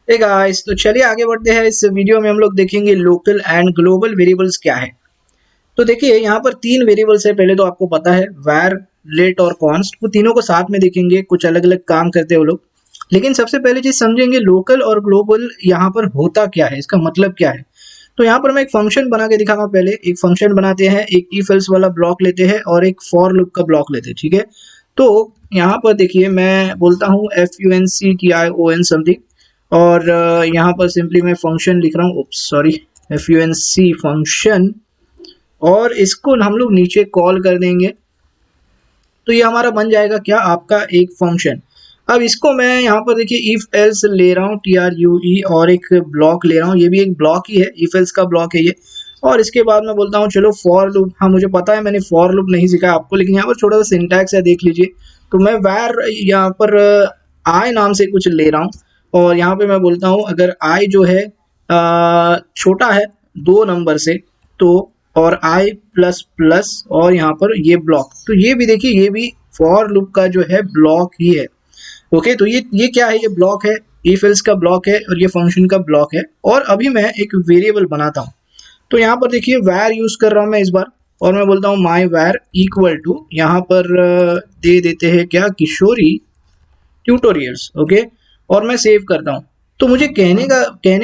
Hey guys, तो चलिए आगे बढ़ते हैं। इस वीडियो में हम लोग देखेंगे लोकल एंड ग्लोबल वेरिएबल्स क्या है। तो देखिए यहाँ पर तीन वेरिएबल्स है। पहले तो आपको पता है var, let और const, वो तीनों को साथ में देखेंगे, कुछ अलग अलग काम करते हैं वो लोग। लेकिन सबसे पहले चीज समझेंगे लोकल और ग्लोबल यहाँ पर होता क्या है, इसका मतलब क्या है। तो यहाँ पर मैं एक फंक्शन बना के दिखाऊंगा। पहले एक फंक्शन बनाते हैं, एक if else वाला ब्लॉक लेते हैं और एक फॉर लूप का ब्लॉक लेते हैं, ठीक है। तो यहाँ पर देखिए मैं बोलता हूँ FUNCTION समथिंग, और यहाँ पर सिंपली मैं फंक्शन लिख रहा हूँ, सॉरी, FUNC फंक्शन, और इसको हम लोग नीचे कॉल कर देंगे। तो ये हमारा बन जाएगा क्या, आपका एक फंक्शन। अब इसको मैं यहाँ पर देखिए इफ एल्स ले रहा हूँ, TRUE, और एक ब्लॉक ले रहा हूँ, ये भी एक ब्लॉक ही है, इफ एल्स का ब्लॉक है ये। और इसके बाद मैं बोलता हूँ चलो फॉर लूप। हाँ मुझे पता है मैंने फॉर लूप नहीं सिखाया आपको, लेकिन यहाँ पर छोटा सा सिंटैक्स है, देख लीजिए। तो मैं वैर यहाँ पर आई नाम से कुछ ले रहा हूँ, और यहाँ पे मैं बोलता हूँ अगर आई जो है छोटा है 2 नंबर से, तो और आई प्लस प्लस, और यहाँ पर ये ब्लॉक, तो ये भी देखिए ये भी फॉर लूप का जो है ब्लॉक ही है। ओके, तो ये क्या है, ये ब्लॉक है, इफ एल्स का ब्लॉक है, और ये फंक्शन का ब्लॉक है। और अभी मैं एक वेरिएबल बनाता हूँ। तो यहाँ पर देखिए वैर यूज कर रहा हूँ मैं इस बार, और मैं बोलता हूँ माई वैर इक्वल टू, यहाँ पर दे देते हैं क्या, किशोरी ट्यूटोरियल्स। ओके, और मैं सेव करता हूँ। तो मुझे कहने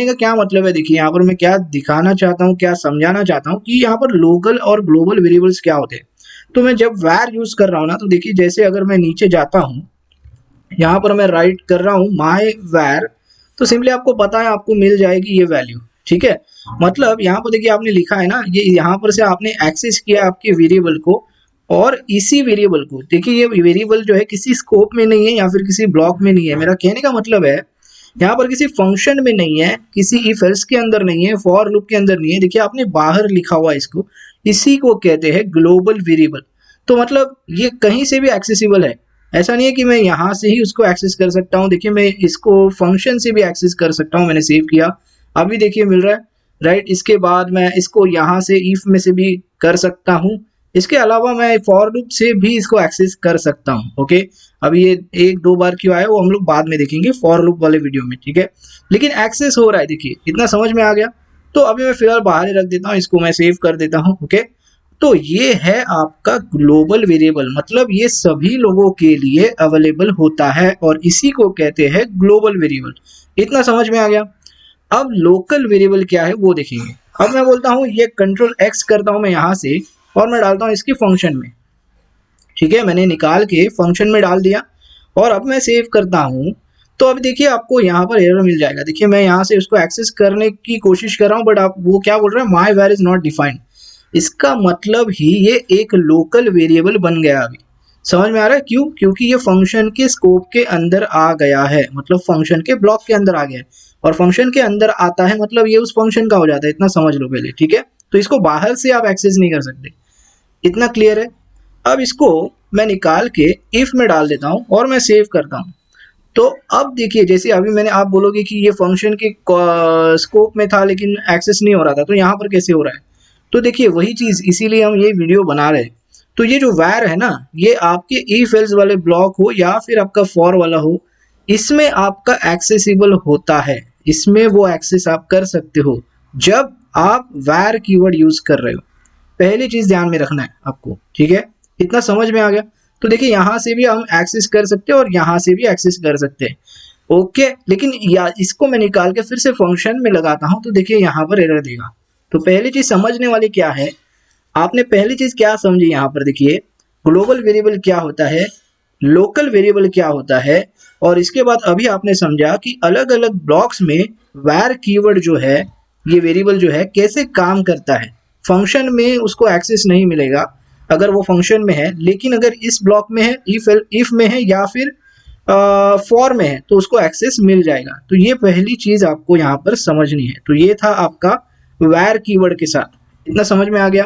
का क्या मतलब है, देखिए यहाँ पर मैं क्या दिखाना चाहता हूँ, क्या समझाना चाहता हूँ कि यहाँ पर लोकल और ग्लोबल वेरिएबल्स क्या होते हैं। तो मैं जब वैर यूज कर रहा हूँ ना, तो देखिए जैसे अगर मैं नीचे जाता हूँ, यहाँ पर मैं राइट कर रहा हूँ माई वैर, तो सिंपली आपको पता है आपको मिल जाएगी ये वैल्यू, ठीक है। मतलब यहाँ पर देखिए आपने लिखा है ना, ये यहाँ पर से आपने एक्सेस किया आपके वेरिएबल को, और इसी वेरिएबल को देखिए, ये वेरिएबल जो है किसी स्कोप में नहीं है या फिर किसी ब्लॉक में नहीं है। मेरा कहने का मतलब है यहाँ पर किसी फंक्शन में नहीं है, किसी इफ एल्स के अंदर नहीं है, फॉर लूप के अंदर नहीं है। देखिए आपने बाहर लिखा हुआ इसको, इसी को कहते हैं ग्लोबल वेरिएबल। तो मतलब ये कहीं से भी एक्सेसिबल है। ऐसा नहीं है कि मैं यहाँ से ही उसको एक्सेस कर सकता हूँ। देखिए मैं इसको फंक्शन से भी एक्सेस कर सकता हूँ, मैंने सेव किया, अभी देखिए मिल रहा है, राइट। इसके बाद मैं इसको यहाँ से इफ में से भी कर सकता हूँ। इसके अलावा मैं फॉर लूप से भी इसको एक्सेस कर सकता हूँ। ओके, अभी ये 1-2 बार क्यों आया वो हम लोग बाद में देखेंगे फॉर लूप वाले वीडियो में, ठीक है। लेकिन एक्सेस हो रहा है, देखिए इतना समझ में आ गया। तो अभी मैं फिलहाल बाहर ही रख देता हूँ, इसको मैं सेव कर देता हूँ। ओके, तो ये है आपका ग्लोबल वेरिएबल, मतलब ये सभी लोगों के लिए अवेलेबल होता है, और इसी को कहते हैं ग्लोबल वेरिएबल। इतना समझ में आ गया। अब लोकल वेरिएबल क्या है वो देखेंगे। अब मैं बोलता हूँ ये कंट्रोल एक्स करता हूँ मैं यहाँ से, और मैं डालता हूँ इसकी फंक्शन में, ठीक है। मैंने निकाल के फंक्शन में डाल दिया, और अब मैं सेव करता हूँ। तो अब देखिए आपको यहाँ पर एरर मिल जाएगा। देखिए मैं यहाँ से उसको एक्सेस करने की कोशिश कर रहा हूँ, बट आप वो क्या बोल रहे हैं, माई वैर इज नॉट डिफाइंड। इसका मतलब ही ये एक लोकल वेरिएबल बन गया। अभी समझ में आ रहा है क्यों, क्योंकि ये फंक्शन के स्कोप के अंदर आ गया है, मतलब फंक्शन के ब्लॉक के अंदर आ गया है। और फंक्शन के अंदर आता है मतलब ये उस फंक्शन का हो जाता है, इतना समझ लो पहले, ठीक है। तो इसको बाहर से आप एक्सेस नहीं कर सकते, इतना क्लियर है। अब इसको मैं निकाल के इफ में डाल देता हूँ, और मैं सेव करता हूँ। तो अब देखिए जैसे अभी मैंने, आप बोलोगे कि ये फंक्शन के स्कोप में था लेकिन एक्सेस नहीं हो रहा था, तो यहाँ पर कैसे हो रहा है। तो देखिए वही चीज, इसीलिए हम ये वीडियो बना रहे हैं। तो ये जो वैर है ना, ये आपके इफ एल्स वाले ब्लॉक हो या फिर आपका फॉर वाला हो, इसमें आपका एक्सेसिबल होता है। इसमें वो एक्सेस आप कर सकते हो जब आप वैर कीवर्ड यूज कर रहे हो। पहली चीज ध्यान में रखना है आपको, ठीक है। इतना समझ में आ गया। तो देखिए यहाँ से भी हम एक्सेस कर सकते हैं और यहाँ से भी एक्सेस कर सकते हैं। ओके, लेकिन या इसको मैं निकाल के फिर से फंक्शन में लगाता हूँ, तो देखिए यहाँ पर एरर देगा। तो पहली चीज समझने वाली क्या है, आपने पहली चीज क्या समझी यहाँ पर, देखिए ग्लोबल वेरिएबल क्या होता है, लोकल वेरिएबल क्या होता है, और इसके बाद अभी आपने समझा कि अलग अलग ब्लॉक्स में वैर कीवर्ड जो है, ये वेरिएबल जो है कैसे काम करता है। फंक्शन में उसको एक्सेस नहीं मिलेगा अगर वो फंक्शन में है, लेकिन अगर इस ब्लॉक में है, इफ में है या फिर फॉर में है, तो उसको एक्सेस मिल जाएगा। तो ये पहली चीज आपको यहाँ पर समझनी है। तो ये था आपका वैर कीवर्ड के साथ, इतना समझ में आ गया।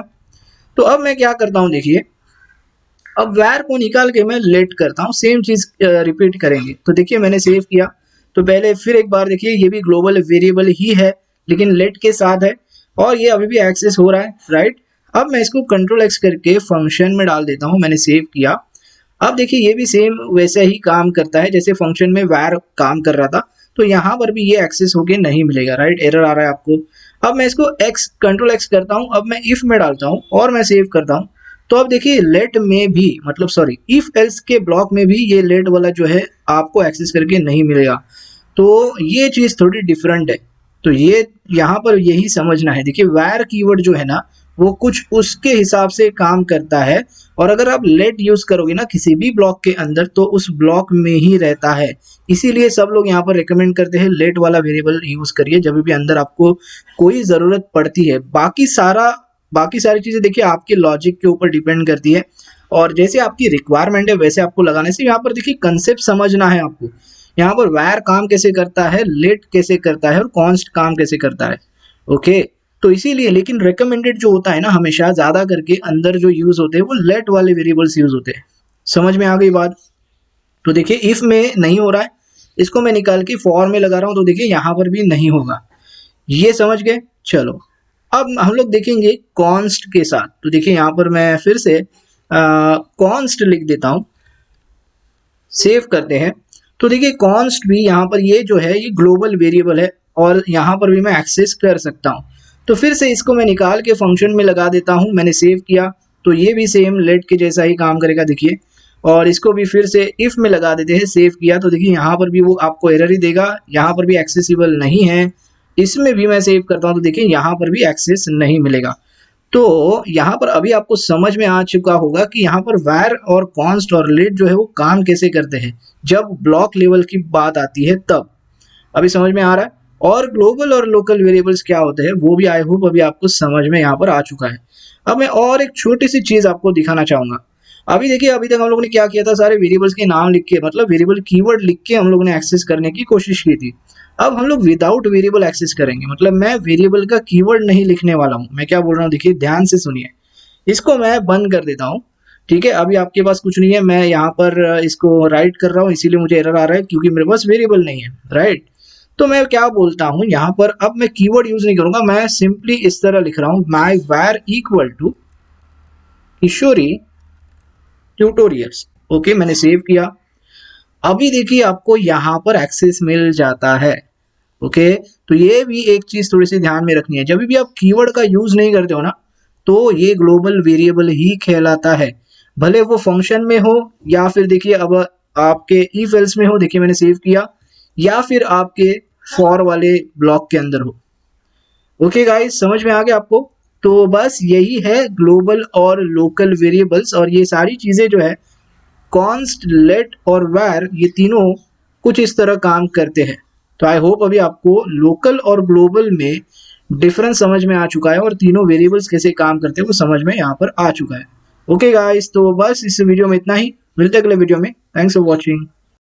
तो अब मैं क्या करता हूँ, देखिए अब वैर को निकाल के मैं लेट करता हूँ, सेम चीज रिपीट करेंगे। तो देखिए मैंने सेव किया, तो पहले फिर एक बार देखिए ये भी ग्लोबल वेरिएबल ही है लेकिन लेट के साथ है, और ये अभी भी एक्सेस हो रहा है, राइट। अब मैं इसको कंट्रोल एक्स करके फंक्शन में डाल देता हूँ, मैंने सेव किया। अब देखिए ये भी सेम वैसे ही काम करता है जैसे फंक्शन में वैर काम कर रहा था। तो यहाँ पर भी ये एक्सेस होके नहीं मिलेगा, राइट। एरर आ रहा है आपको। अब मैं इसको एक्स कंट्रोल एक्स करता हूँ, अब मैं इफ में डालता हूँ और मैं सेव करता हूँ। तो अब देखिए लेट में भी, मतलब सॉरी इफ एल्स के ब्लॉक में भी ये लेट वाला जो है आपको एक्सेस करके नहीं मिलेगा। तो ये चीज़ थोड़ी डिफरेंट है। तो ये यहाँ पर यही समझना है। देखिए वैर कीवर्ड जो है ना वो कुछ उसके हिसाब से काम करता है, और अगर आप लेट यूज करोगे ना किसी भी ब्लॉक के अंदर तो उस ब्लॉक में ही रहता है। इसीलिए सब लोग यहाँ पर रिकमेंड करते हैं लेट वाला वेरिएबल यूज करिए जब भी अंदर आपको कोई ज़रूरत पड़ती है। बाकी सारी चीज़ें देखिए आपके लॉजिक के ऊपर डिपेंड करती है, और जैसे आपकी रिक्वायरमेंट है वैसे आपको लगाने से। यहाँ पर देखिए कंसेप्ट समझना है आपको। यहाँ पर वैर काम कैसे करता है, लेट कैसे करता है और कॉन्स्ट काम कैसे करता है। ओके, तो इसीलिए लेकिन रिकमेंडेड जो होता है ना हमेशा ज़्यादा करके अंदर जो यूज़ होते हैं वो लेट वाले वेरिएबल्स यूज़ होते हैं। समझ में आ गई बात। तो देखिए इफ में नहीं हो रहा है, इसको मैं निकाल के फॉर में लगा रहा हूँ, तो देखिए यहाँ पर भी नहीं होगा। ये समझ गए। चलो अब हम लोग देखेंगे कॉन्स्ट के साथ। तो देखिए यहाँ पर मैं फिर से कॉन्स्ट लिख देता हूँ, सेव करते हैं। तो देखिए कॉन्स्ट भी यहाँ पर ये जो है ये ग्लोबल वेरिएबल है, और यहाँ पर भी मैं एक्सेस कर सकता हूँ। तो फिर से इसको मैं निकाल के फंक्शन में लगा देता हूँ। मैंने सेव किया तो ये भी सेम लेट के जैसा ही काम करेगा देखिए। और इसको भी फिर से इफ में लगा देते हैं, सेव किया तो देखिए यहाँ पर भी वो आपको एरर ही देगा, यहाँ पर भी एक्सेसिबल नहीं है। इसमें भी मैं सेव करता हूँ तो देखिए यहाँ पर भी एक्सेस नहीं मिलेगा। तो यहाँ पर अभी आपको समझ में आ चुका होगा कि यहाँ पर वैर और कॉन्स्ट और लेट जो है वो काम कैसे करते हैं जब ब्लॉक लेवल की बात आती है तब। अभी समझ में आ रहा है। और ग्लोबल और लोकल वेरिएबल्स क्या होते हैं वो भी आई होप अभी आपको समझ में यहाँ पर आ चुका है। अब मैं और एक छोटी सी चीज़ आपको दिखाना चाहूँगा। अभी देखिए अभी तक हम लोगों ने क्या किया था, सारे वेरिएबल्स के नाम लिख के, मतलब वेरिएबल कीवर्ड लिख के हम लोगों ने एक्सेस करने की कोशिश की थी। अब हम लोग विदाउट वेरिएबल एक्सेस करेंगे, मतलब मैं वेरिएबल का कीवर्ड नहीं लिखने वाला हूँ। मैं क्या बोल रहा हूँ देखिए ध्यान से सुनिए। इसको मैं बंद कर देता हूँ, ठीक है। अभी आपके पास कुछ नहीं है, मैं यहाँ पर इसको राइट कर रहा हूँ, इसीलिए मुझे एरर आ रहा है क्योंकि मेरे पास वेरिएबल नहीं है, राइट। तो मैं क्या बोलता हूँ यहाँ पर, अब मैं कीवर्ड यूज नहीं करूंगा, मैं सिंपली इस तरह लिख रहा हूँ my var equal to Kishori tutorials. Okay, मैंने सेव किया। अभी देखिए आपको यहाँ पर एक्सेस मिल जाता है। ओके, तो ये भी एक चीज थोड़ी सी ध्यान में रखनी है, जब भी आप कीवर्ड का यूज नहीं करते हो ना तो ये ग्लोबल वेरिएबल ही कहलाता है, भले वो फंक्शन में हो या फिर देखिए अब आपके इफ एल्स में हो। देखिए मैंने सेव किया, या फिर आपके फॉर वाले ब्लॉक के अंदर हो। ओके गाइस, समझ में आ गया आपको। तो बस यही है ग्लोबल और लोकल वेरिएबल्स, और ये सारी चीजें जो है कॉन्स्ट, लेट और वैर, ये तीनों कुछ इस तरह काम करते हैं। तो आई होप अभी आपको लोकल और ग्लोबल में डिफरेंस समझ में आ चुका है, और तीनों वेरिएबल्स कैसे काम करते हैं वो समझ में यहाँ पर आ चुका है। ओके गाइस, तो बस इस वीडियो में इतना ही, मिलते हैं अगले वीडियो में। Thanks for watching.